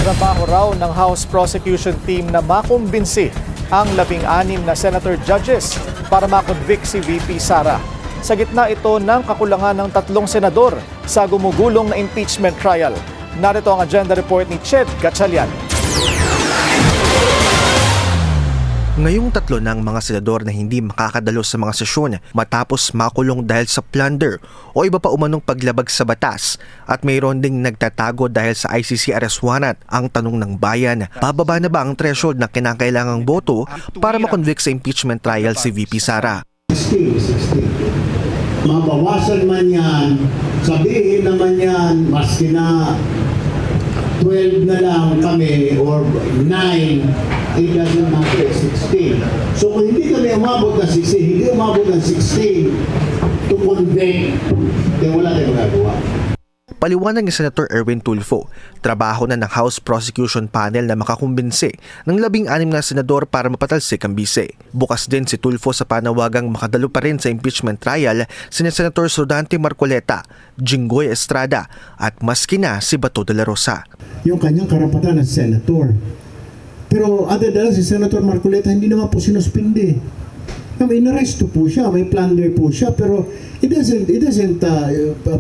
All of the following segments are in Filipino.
Trabaho raw ng House Prosecution Team na makumbinsi ang 16 na senator judges para makonvict si VP Sara. Sa gitna ito ng kakulangan ng 3 senador sa gumugulong na impeachment trial. Narito ang agenda report ni Ched Gatchalian. Ngayong 3 ng mga senador na hindi makakadalo sa mga sesyon matapos makulong dahil sa plunder o iba pa umanong paglabag sa batas at mayroon ding nagtatago dahil sa ICC arrest warrant. Ang tanong ng bayan, bababa na ba ang threshold na kinakailangang boto para makonvict sa impeachment trial si VP Sara? 16. Mabawasan man yan, sabihin naman yan, maski na 12 na lang kami or 9, it doesn't matter, 16. So kung hindi kami umabot ng 16, hindi umabot ng 16 to convict, then wala tayong magagawa. Paliwanag ni Senator Erwin Tulfo, trabaho na ng House Prosecution Panel na makakumbinsi ng 16 na senador para mapatalsik ang bise. Bukas din si Tulfo sa panawagang makadalo pa rin sa impeachment trial sina Senator Sudante Marcoleta, Jinggoy Estrada at maski na si Bato de la Rosa. Yung kanyang karapatan ng senator. Pero other than si Senator Marcoleta, hindi naman po sinuspindi. May inaresto po siya, may plunder po siya, pero it doesn't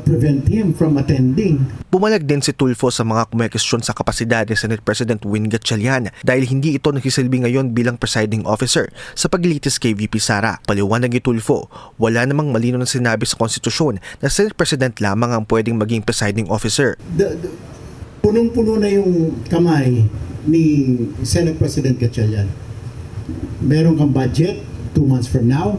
prevent him from attending. Bumalag din si Tulfo sa mga kumekestyon sa kapasidad ni Senate President Win Gatchalian dahil hindi ito nagsisilbi ngayon bilang presiding officer sa paglilitis kay VP Sara. Paliwanag ni Tulfo, wala namang malino na sinabi sa konstitusyon na Senate President lamang ang pwedeng maging presiding officer. Punong-puno na yung kamay ni Senate President Gatchalian. Meron kang budget 2 months from now,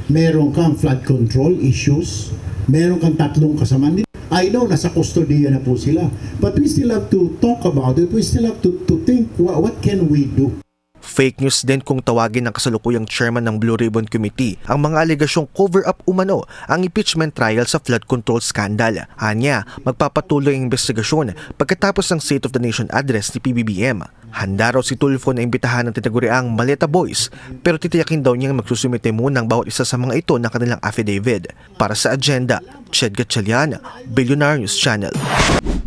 meron kang flood control issues, meron kang 3 kasamaan. I know nasa kustodiya na po sila, but we still have to talk about it. We still have to think what can we do. Fake news din kung tawagin ng kasalukuyang chairman ng Blue Ribbon Committee ang mga alegasyong cover-up umano ang impeachment trial sa flood control scandal. Anya, magpapatuloy ang investigasyon pagkatapos ng State of the Nation address ni PBBM. Handa raw si Tulfo na imbitahan ng tinaguriang Maleta Boys pero titiyakin daw niyang magsusumite muna ang bawat isa sa mga ito ng kanilang affidavit. Para sa agenda, Ched Gatchalian, Billionaire News Channel.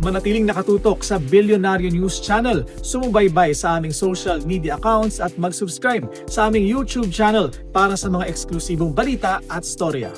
Manatiling nakatutok sa Billionaire News Channel. Sumubaybay sa aming social media accounts at mag-subscribe sa aming YouTube channel para sa mga eksklusibong balita at storya.